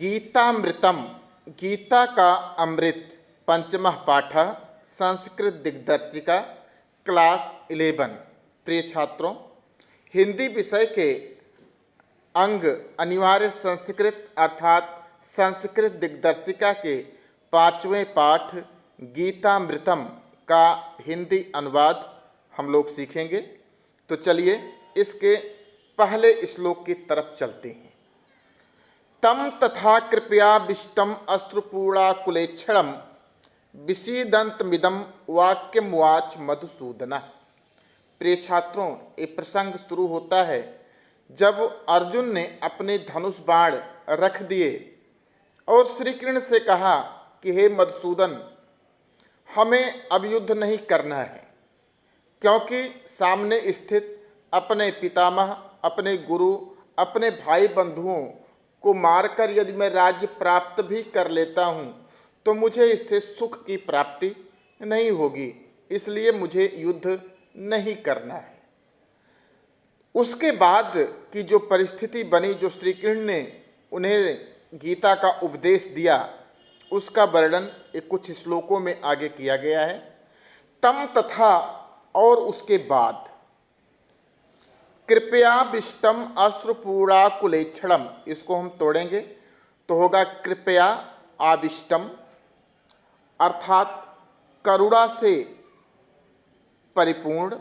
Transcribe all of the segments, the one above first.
गीतामृतम, गीता का अमृत, पंचमः पाठ, संस्कृत दिग्दर्शिका, क्लास 11। प्रिय छात्रों, हिंदी विषय के अंग अनिवार्य संस्कृत अर्थात संस्कृत दिग्दर्शिका के 5वें पाठ गीतामृतम का हिंदी अनुवाद हम लोग सीखेंगे। तो चलिए इसके पहले श्लोक की तरफ चलते हैं। तम तथा कृपया विष्टम अश्रुपूर्णाकुलेक्षणम विषीदन्तमिदं वाक्यमुवाच मधुसूदन। प्रिय छात्रों, ये प्रसंग शुरू होता है जब अर्जुन ने अपने धनुष बाण रख दिए और श्री कृष्ण से कहा कि हे मधुसूदन, हमें अब युद्ध नहीं करना है, क्योंकि सामने स्थित अपने पितामह, अपने गुरु, अपने भाई बंधुओं को मारकर यदि मैं राज्य प्राप्त भी कर लेता हूँ तो मुझे इससे सुख की प्राप्ति नहीं होगी, इसलिए मुझे युद्ध नहीं करना है। उसके बाद की जो परिस्थिति बनी, जो श्री कृष्ण ने उन्हें गीता का उपदेश दिया, उसका वर्णन कुछ श्लोकों में आगे किया गया है। तम तथा, और उसके बाद, कृपया विष्टम अश्रुपूर्णाकुलेक्षणम, इसको हम तोड़ेंगे तो होगा कृपया आविष्टम, अर्थात करुणा से परिपूर्ण,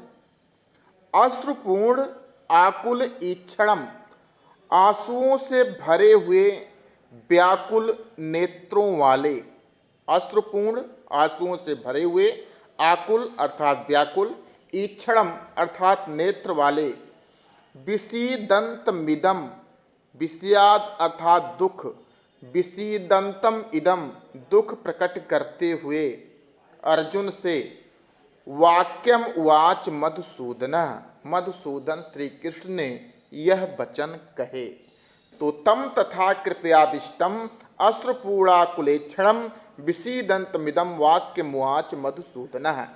अश्रुपूर्ण आकुल ईक्षणम, आंसुओं से भरे हुए व्याकुल नेत्रों वाले, अश्रुपूर्ण आंसुओं से भरे हुए, आकुल अर्थात व्याकुल, ईक्षणम अर्थात नेत्र वाले, विषीदन्तमिदं, विषाद अर्थात दुख, विषीदन्तम इदम दुख प्रकट करते हुए अर्जुन से वाक्यम उवाच मधुसूदन, मधुसूदन श्री कृष्ण ने यह वचन कहे। तो तम तथा कृपयाविष्टम अश्रुपूर्णाकुलेक्षणम विषीदन्तमिदं वाक्यमुवाच मधुसूदन।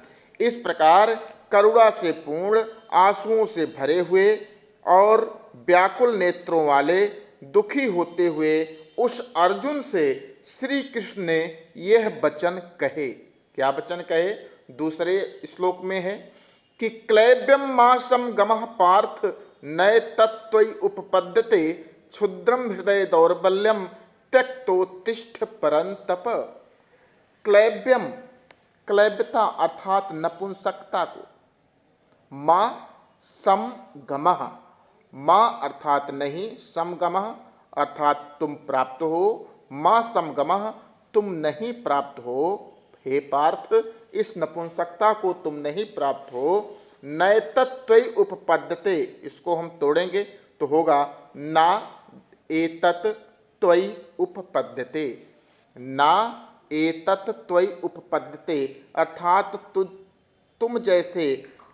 इस प्रकार करुणा से पूर्ण, आंसुओं से भरे हुए और व्याकुल नेत्रों वाले, दुखी होते हुए उस अर्जुन से श्री कृष्ण ने यह वचन कहे। क्या वचन कहे? दूसरे श्लोक में है कि क्लैब्यम मासम गमः पार्थ नय तत्त्वयि उपपद्यते क्षुद्रम हृदय दौर्बल्यम त्यक्तोत्तिष्ठ परंतप। क्लैब्यम, क्लैब्यता अर्थात नपुंसकता को, माँ समगमः, माँ अर्थात नहीं, समगमः अर्थात तुम प्राप्त हो, माँ समगमः तुम नहीं प्राप्त हो, हे पार्थ इस नपुंसकता को तुम नहीं प्राप्त हो। नैतत्त्वयि उपपद्यते, इसको हम तोड़ेंगे तो होगा ना एतत् त्वयि उपपद्यते, ना एतत् त्वयि उपपद्यते अर्थात तुम जैसे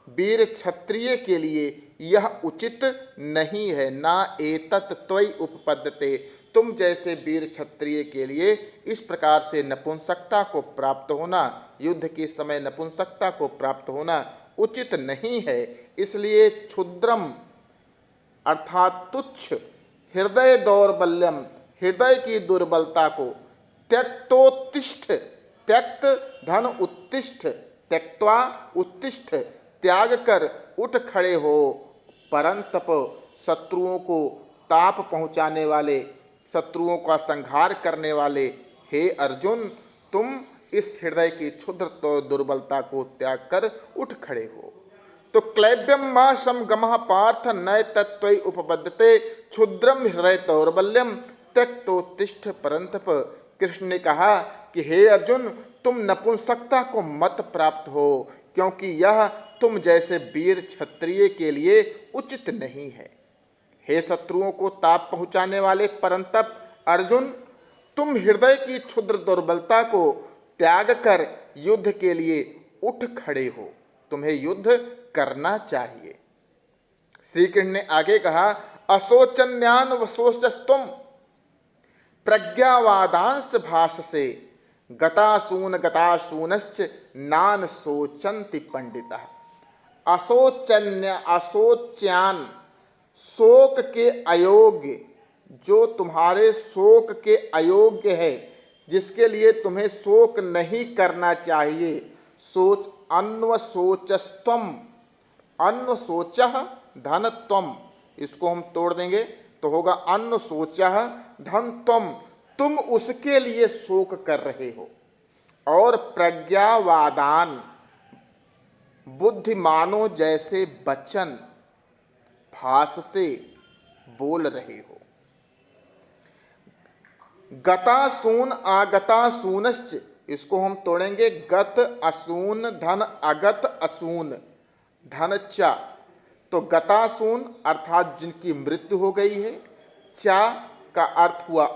वीर क्षत्रिय के लिए यह उचित नहीं है। ना एतत् त्वयि उपपद्यते, तुम जैसे वीर क्षत्रिय के लिए इस प्रकार से नपुंसकता को प्राप्त होना, युद्ध के समय नपुंसकता को प्राप्त होना उचित नहीं है। इसलिए क्षुद्रम अर्थात तुच्छ, हृदय दौर्बल्यम हृदय की दुर्बलता को, त्यक्तोत्तिष्ठ, त्यक्त धन उत्तिष्ठ, त्यक्त्वा उत्तिष्ठ त्याग कर उठ खड़े हो, परंतप शत्रुओं को ताप पहुँचाने वाले, शत्रुओं का संहार करने वाले हे अर्जुन, तुम इस हृदय की क्षुद्र तो दुर्बलता को त्याग कर उठ खड़े हो। तो क्लैब्यम मां समगमः पार्थ नय तत्त्वयि उपपद्यते क्षुद्रम हृदय दौर्बल्यम त्यक्तोत्तिष्ठ परंतप। कृष्ण ने कहा कि हे अर्जुन, तुम नपुंसकता को मत प्राप्त हो, क्योंकि यह तुम जैसे वीर क्षत्रिय के लिए उचित नहीं है। हे शत्रुओं को ताप पहुँचाने वाले परंतप अर्जुन, तुम हृदय की क्षुद्र दुर्बलता को त्याग कर युद्ध के लिए उठ खड़े हो, तुम्हें युद्ध करना चाहिए। श्री कृष्ण ने आगे कहा अशोचन्यान वशोचस्तुम प्रज्ञावादांश भाषसे गतासून गतासूनश्च नान शोचन्ति पंडितः। अशोचन्य, अशोच्यान शोक के अयोग्य, जो तुम्हारे शोक के अयोग्य है, जिसके लिए तुम्हें शोक नहीं करना चाहिए, सोच अन्वशोचस्त्वम, अन्वशोचः धन त्वम, इसको हम तोड़ देंगे तो होगा अन्वशोचः धन त्वम, तुम उसके लिए शोक कर रहे हो। और प्रज्ञावादान, बुद्धिमानों जैसे वचन भाष से बोल रहे हो। गतासून आगतासूनश्च, इसको हम तोड़ेंगे गत असून धन अगत असून धन चा, तो गतासून अर्थात जिनकी मृत्यु हो गई है, चा का अर्थ हुआ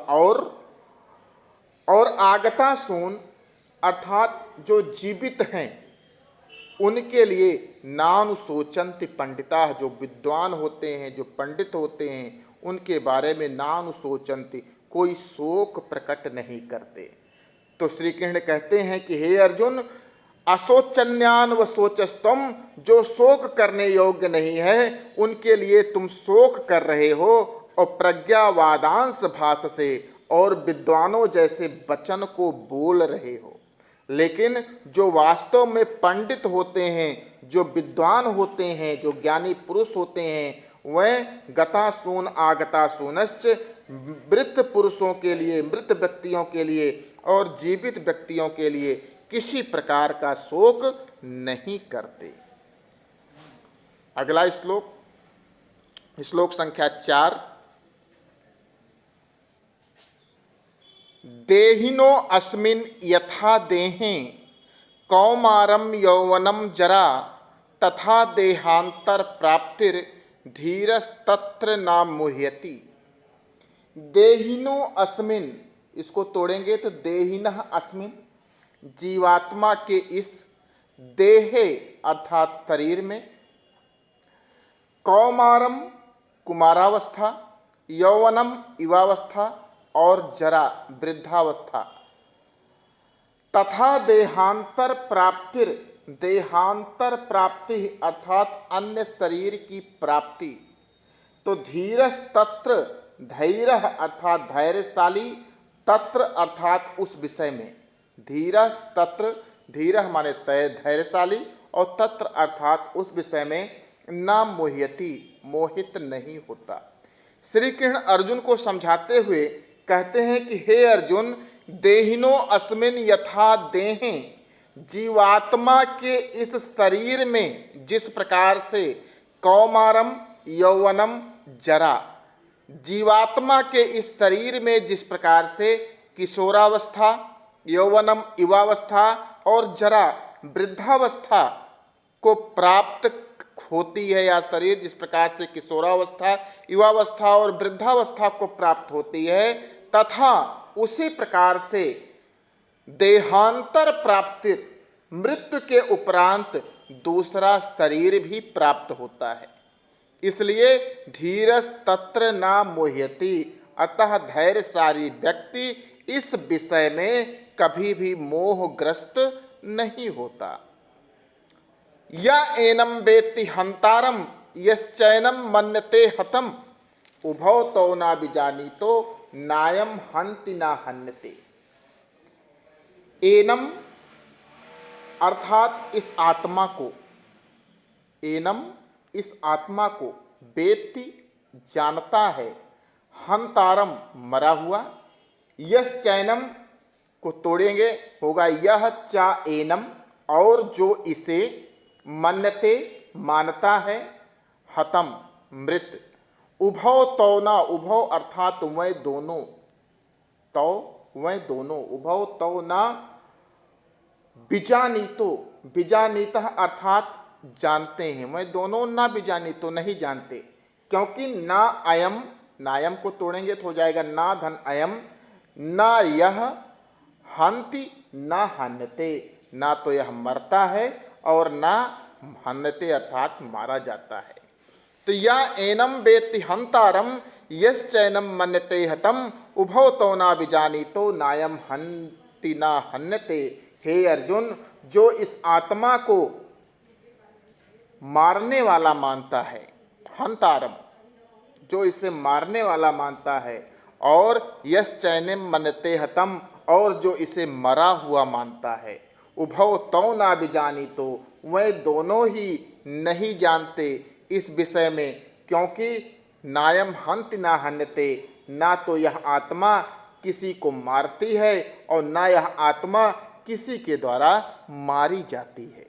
और आगतासून अर्थात जो जीवित हैं उनके लिए नानुशोचन्ति पंडिता, जो विद्वान होते हैं, जो पंडित होते हैं, उनके बारे में नानुशोचन्ति, कोई शोक प्रकट नहीं करते। तो श्री कृष्ण कहते हैं कि हे अर्जुन, अशोचन्यान व शोचस्तम, जो शोक करने योग्य नहीं है उनके लिए तुम शोक कर रहे हो, और प्रज्ञावादांश भाष से और विद्वानों जैसे वचन को बोल रहे हो। लेकिन जो वास्तव में पंडित होते हैं, जो विद्वान होते हैं, जो ज्ञानी पुरुष होते हैं, वह गतासून आगतासूनश्च, मृत पुरुषों के लिए, मृत व्यक्तियों के लिए और जीवित व्यक्तियों के लिए किसी प्रकार का शोक नहीं करते। अगला श्लोक, श्लोक संख्या 4। देहिनो अस्मिन् यथा देहे कौमारम यौवनम जरा तथा देहांतर प्राप्तिर धीरस्तत्र न मुह्यति। देहिनो अस्मिन्, इसको तोड़ेंगे तो देहिनः अस्मिन्, जीवात्मा के इस देहे अर्थात शरीर में, कौमारम कुमारावस्था, यौवनम युवावस्था और जरा वृद्धावस्था, तथा देहांतर प्राप्तिर, देहांतर प्राप्ति अर्थात अन्य शरीर की प्राप्ति, तो धीरस तत्र, धैर्य अर्थात धैर्यशाली, तत्र अर्थात उस विषय में, धीरस तत्र, धीर माने धैर्यशाली और तत्र अर्थात उस विषय में, न मोह्यति, मोहित नहीं होता। श्री कृष्ण अर्जुन को समझाते हुए कहते हैं कि हे अर्जुन, देहिनो अस्मिन यथा देहे, जीवात्मा के इस शरीर में जिस प्रकार से कौमारम यौवनम जरा, जीवात्मा के इस शरीर में जिस प्रकार से किशोरावस्था, यौवनम युवावस्था और जरा वृद्धावस्था को प्राप्त होती है, या शरीर जिस प्रकार से किशोरावस्था, युवावस्था और वृद्धावस्था को प्राप्त होती है, तथा उसी प्रकार से देहांतर प्राप्ति, मृत्यु के उपरांत दूसरा शरीर भी प्राप्त होता है। इसलिए धीरस तत्र न मोह्यति, अतः धैर्यशाली व्यक्ति इस विषय में कभी भी मोहग्रस्त नहीं होता। या एनम वेत्ति हंतारम यश्चैनम मन्यते हतम, उभौ तो न विजानीतो नायम हंति न हन्यते। एनम अर्थात इस आत्मा को, एनम इस आत्मा को, वेत्ति जानता है, हंतारम मरा हुआ, यश्चैनम को तोड़ेंगे होगा यह चा एनम, और जो इसे मन्यते मानता है, हतम मृत, उभौ तो न, उभौ अर्थात वह दोनों, तो वह दोनों, उभौ तो न विजानीतो, विजानीतः अर्थात जानते हैं, वह दोनों न विजानीतो नहीं जानते, क्योंकि ना अयम, नायम को तोड़ेंगे तो हो जाएगा ना धन अयम, ना यह हंति न हन्यते, ना तो यह मरता है और ना हन्यते अर्थात मारा जाता है। तो या एनम वेत्ति हंतारम यश्चैनम मन्यते हतम, उभौ तो न विजानीतो नायम हन्ति न हन्यते। हे अर्जुन, जो इस आत्मा को मारने वाला मानता है, हंतारम जो इसे मारने वाला मानता है, और यश्चैनम मनते हतम, और जो इसे मरा हुआ मानता है। उभौ तौ ना बिजानी, तो वह दोनों ही नहीं जानते इस विषय में, क्योंकि नायम हंति ना हन्यते, ना तो यह आत्मा किसी को मारती है और ना यह आत्मा किसी के द्वारा मारी जाती है।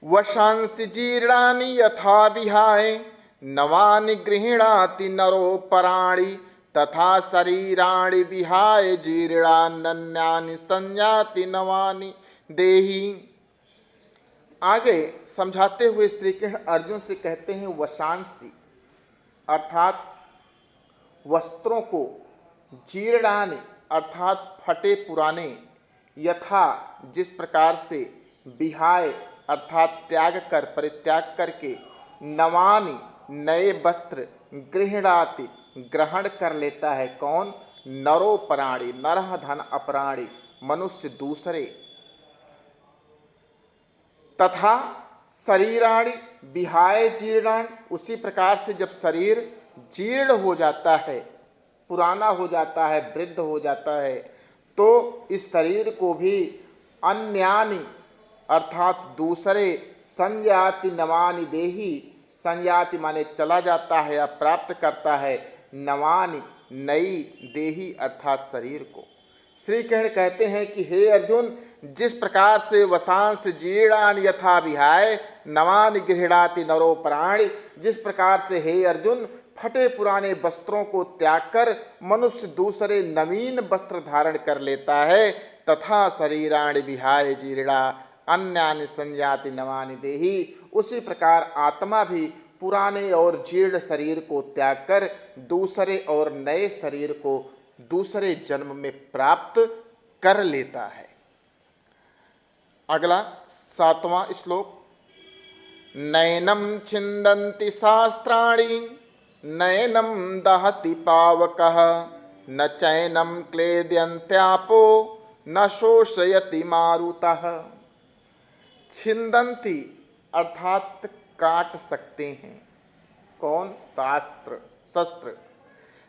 वशांसि जीर्णानि यथा विहाय, नवानि गृह्णाति नरो पराणि, तथा शरीराणि विहाय जीर्णान्यानि संयाति नवानि देहि। आगे समझाते हुए श्री कृष्ण अर्जुन से कहते हैं, वशांसि अर्थात वस्त्रों को, जीर्णानि अर्थात फटे पुराने, यथा जिस प्रकार से, विहाय अर्थात त्याग कर, परित्याग करके, नवानि नए वस्त्र, गृह्णाति ग्रहण कर लेता है। कौन? नरो प्राणी, नरह धन अपराणी, मनुष्य दूसरे। तथा शरीराणि विहाय जीर्णान, उसी प्रकार से जब शरीर जीर्ण हो जाता है, पुराना हो जाता है, वृद्ध हो जाता है, तो इस शरीर को भी अन्यानि अर्थात दूसरे, संयाति नवानि देहि, संयाति माने चला जाता है या प्राप्त करता है, नवानि नई, देहि अर्थात शरीर को। श्री कृष्ण कहते हैं कि हे अर्जुन, जिस प्रकार से वसांस जीर्णानि यथा विहाय, नवानि गृह्णाति नरो प्राणी, जिस प्रकार से हे अर्जुन फटे पुराने वस्त्रों को त्याग कर मनुष्य दूसरे नवीन वस्त्र धारण कर लेता है, तथा शरीराणि विहाय जीर्णा अन्यानि संयाति नवानि देहि, उसी प्रकार आत्मा भी पुराने और जीर्ण शरीर को त्याग कर दूसरे और नए शरीर को दूसरे जन्म में प्राप्त कर लेता है। अगला 7वां श्लोक, नैनम छिन्दन्ति शास्त्राणि, नैनम दहति पावकः, न चैनम क्लेदयन्त्यापो, न शोषयति मारुतः। छिन्दन्ति अर्थात काट सकते हैं। कौन? शास्त्र, शस्त्र।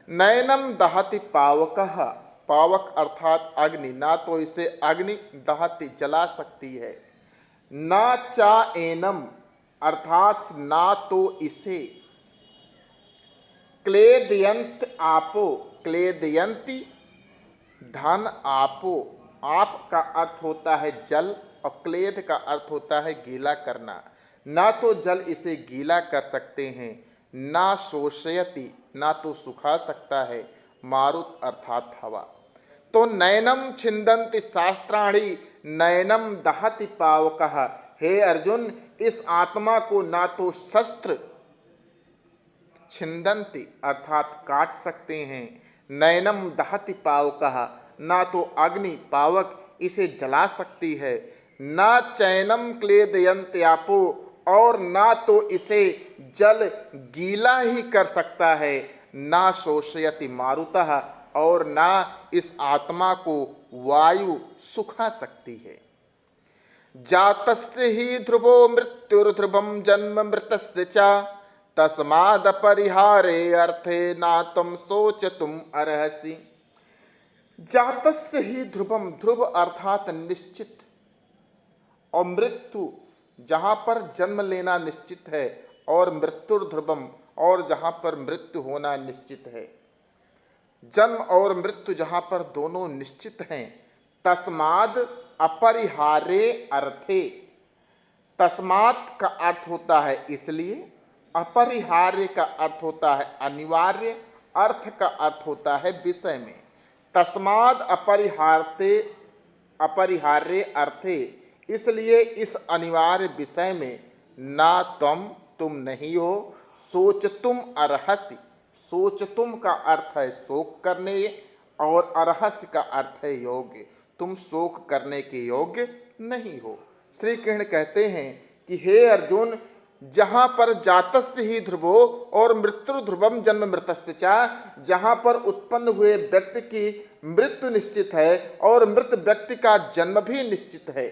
नैनम दहति पावकः, पावक अर्थात अग्नि, ना तो इसे अग्नि दहति जला सकती है, ना चा एनम अर्थात ना तो इसे, क्लेदयंत आपो, क्लेदयंती धन आपो, आप का अर्थ होता है जल और क्लेद का अर्थ होता है गीला करना, ना तो जल इसे गीला कर सकते हैं, ना शोषयति ना तो सुखा सकता है, मारुत अर्थात हवा। तो नैनम छिन्दन्ति शास्त्राणि, नैनम दहति पावकः, हे अर्जुन इस आत्मा को ना तो शस्त्र छिन्दन्ति अर्थात काट सकते हैं, नैनम दहति पावकः ना तो अग्नि पावक इसे जला सकती है, ना चैनम क्लेदयन्त्यापो और ना तो इसे जल गीला ही कर सकता है, ना शोषयति मारुतः और ना इस आत्मा को वायु सुखा सकती है। जातस्य ही ध्रुवो मृत्युर्ध्रुवम जन्म मृतस्य च, तस्माद् अपरिहारे अर्थे ना तुम शोचतुम अर्हसि। जातस्य ही ध्रुवम, ध्रुव अर्थात निश्चित, और मृत्यु जहाँ पर जन्म लेना निश्चित है, और मृत्युर्ध्रुवम और जहाँ पर मृत्यु होना निश्चित है। जन्म और मृत्यु जहाँ पर दोनों निश्चित हैं, तस्माद् अपरिहारे अर्थे, तस्मात् का अर्थ होता है इसलिए, अपरिहार्य का अर्थ होता है अनिवार्य, अर्थ का अर्थ होता है विषय में। तस्माद् अपरिहार्ते, अपरिहार्य अर्थे, इसलिए इस अनिवार्य विषय में ना तुम नहीं हो, सोच तुम अर्हसि, सोच तुम का अर्थ है शोक करने, और अर्हसि का अर्थ है योग्य, तुम शोक करने के योग्य नहीं हो। श्री कृष्ण कहते हैं कि हे अर्जुन, जहाँ पर जातस्य ही ध्रुवो और मृत्यु ध्रुवम जन्म मृतस्य च, जहाँ पर उत्पन्न हुए व्यक्ति की मृत्यु निश्चित है और मृत व्यक्ति का जन्म भी निश्चित है,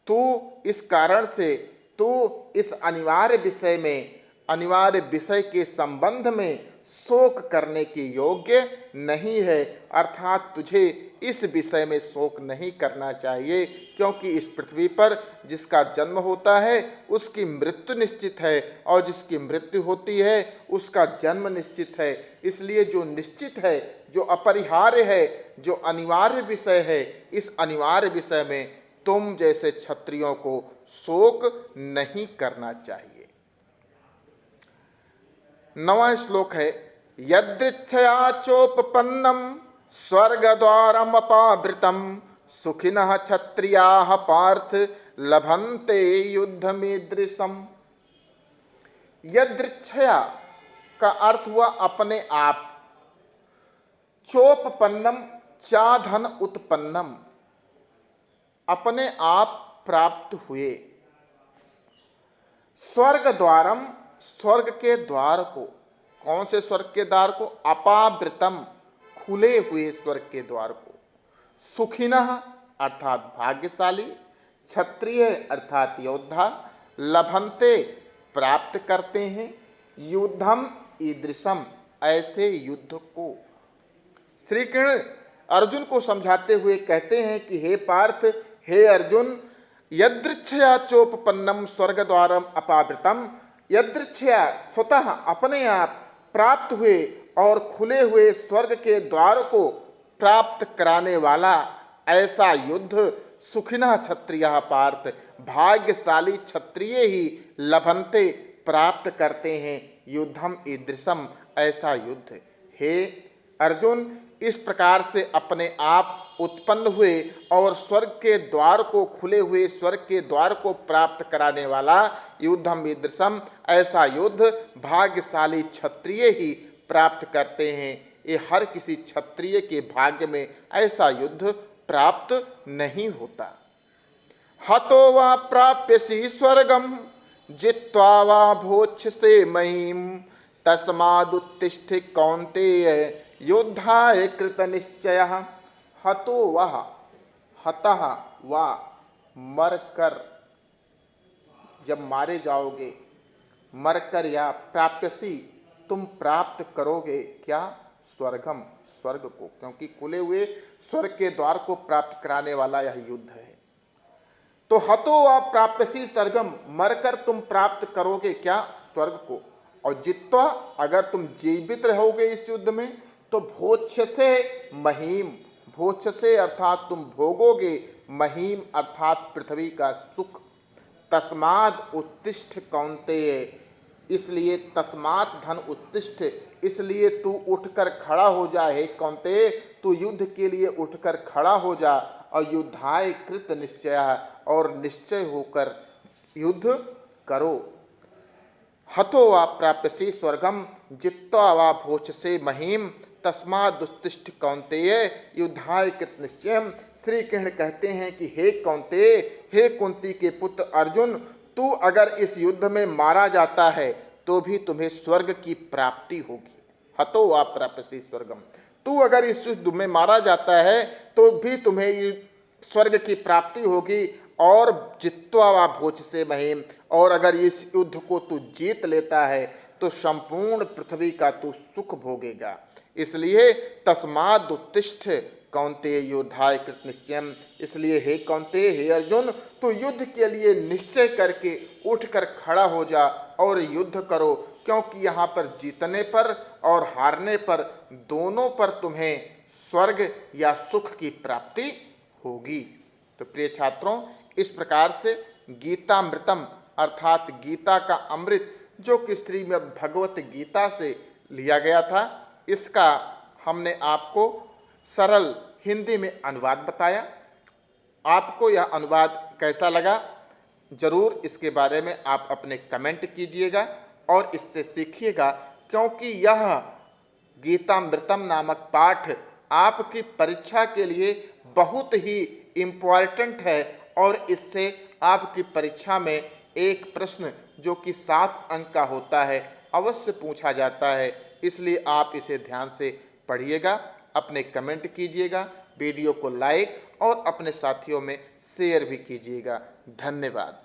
तो इस कारण से तू इस अनिवार्य विषय में अनिवार्य विषय के संबंध में शोक करने के योग्य नहीं है, अर्थात तुझे इस विषय में शोक नहीं करना चाहिए, क्योंकि इस पृथ्वी पर जिसका जन्म होता है उसकी मृत्यु निश्चित है, और जिसकी मृत्यु होती है उसका जन्म निश्चित है। इसलिए जो निश्चित है, जो अपरिहार्य है, जो अनिवार्य विषय है, इस अनिवार्य विषय में तुम जैसे क्षत्रियों को शोक नहीं करना चाहिए। 9वां श्लोक है, यदृच्छया चोपपन्नम स्वर्गद्वारमपावृतम सुखिनः क्षत्रियाः पार्थ लभन्ते युद्धमीदृशम। यदृच्छया का अर्थ हुआ अपने आप, चोपपन्नम चाधन उत्पन्नम, अपने आप प्राप्त हुए, स्वर्ग द्वारम, स्वर्ग के द्वार को, कौन से स्वर्ग के द्वार को? अपावृतम, खुले हुए स्वर्ग के द्वार को, सुखिनः अर्थात भाग्यशाली, क्षत्रिय अर्थात योद्धा, लभन्ते प्राप्त करते हैं, युद्धम ईदृशम ऐसे युद्ध को। श्री कृष्ण अर्जुन को समझाते हुए कहते हैं कि हे पार्थ, हे अर्जुन, यदृच्छया चोपपन्नम स्वर्ग द्वारम अपावृतम, यदृच्छया स्वतः अपने आप प्राप्त हुए और खुले हुए स्वर्ग के द्वार को प्राप्त कराने वाला ऐसा युद्ध सुखिनः क्षत्रियः पार्थ, भाग्यशाली क्षत्रिय ही लभन्ते प्राप्त करते हैं, युद्धम ईदृशम ऐसा युद्ध। हे अर्जुन, इस प्रकार से अपने आप उत्पन्न हुए और स्वर्ग के द्वार को, खुले हुए स्वर्ग के द्वार को प्राप्त कराने वाला युद्धम ईदृशम ऐसा युद्ध भाग्यशाली क्षत्रिय ही प्राप्त करते हैं। ये हर किसी क्षत्रिय के भाग्य में ऐसा युद्ध प्राप्त नहीं होता। हतो वा प्राप्यसि स्वर्गम जित्वा वा भोक्ष्यसे महीम तस्मादुत्तिष्ठ कौन्तेय योद्धाय कृत निश्चयः। हतो वह, हतः वा, मरकर, जब मारे जाओगे, मरकर, या प्राप्यसी तुम प्राप्त करोगे क्या? स्वर्गम, स्वर्ग को, क्योंकि खुले हुए स्वर्ग के द्वार को प्राप्त कराने वाला यह युद्ध है। तो हतो वा प्राप्यसी स्वर्गम, मरकर तुम प्राप्त करोगे क्या? स्वर्ग को। और जित्वा, अगर तुम जीवित रहोगे इस युद्ध में, तो भोक्ष्यसे महीम, भोक्ष्यसे अर्थात तुम भोगोगे, महीम अर्थात पृथ्वी का सुख। तस्माद उत्तिष्ठ कौन्तेय, इसलिए तस्मात धन उत्तिष्ठ, इसलिए तू उठकर खड़ा हो जा, हे कौन्तेय, तू युद्ध के लिए उठकर खड़ा हो जा, और युद्धाय कृत निश्चय, और निश्चय होकर युद्ध करो। हतो वा प्राप्यसे स्वर्गम जित्वा वा भोक्ष्यसे महीम तस्मादुत्तिष्ठ कौन्तेय युद्धाय कृत निश्चयम्। श्री कृष्ण कहते हैं कि हे कौन्तेय, हे कुंती के पुत्र अर्जुन, तू अगर इस युद्ध में मारा जाता है तो भी तुम्हें स्वर्ग की प्राप्ति होगी। हतो वा प्राप्यसे स्वर्गम, तू अगर इस युद्ध में मारा जाता है तो भी तुम्हें स्वर्ग की प्राप्ति होगी। और जित्वा वा भोक्ष्यसे महीम, और अगर इस युद्ध को तू जीत लेता है तो संपूर्ण पृथ्वी का तू सुख भोगेगा। इसलिए तस्माद उत्तिष्ठ कौन्तेय योद्धाय कृत निश्चयम्, इसलिए हे कौन्तेय, हे अर्जुन, तो युद्ध के लिए निश्चय करके उठकर खड़ा हो जा और युद्ध करो, क्योंकि यहाँ पर जीतने पर और हारने पर दोनों पर तुम्हें स्वर्ग या सुख की प्राप्ति होगी। तो प्रिय छात्रों, इस प्रकार से गीतामृतम अर्थात गीता का अमृत जो कि श्रीमद् भगवत गीता से लिया गया था, इसका हमने आपको सरल हिंदी में अनुवाद बताया। आपको यह अनुवाद कैसा लगा, ज़रूर इसके बारे में आप अपने कमेंट कीजिएगा और इससे सीखिएगा, क्योंकि यह गीतामृतम नामक पाठ आपकी परीक्षा के लिए बहुत ही इम्पॉर्टेंट है, और इससे आपकी परीक्षा में एक प्रश्न जो कि 7 अंक का होता है अवश्य पूछा जाता है। इसलिए आप इसे ध्यान से पढ़िएगा, अपने कमेंट कीजिएगा, वीडियो को लाइक और अपने साथियों में शेयर भी कीजिएगा। धन्यवाद।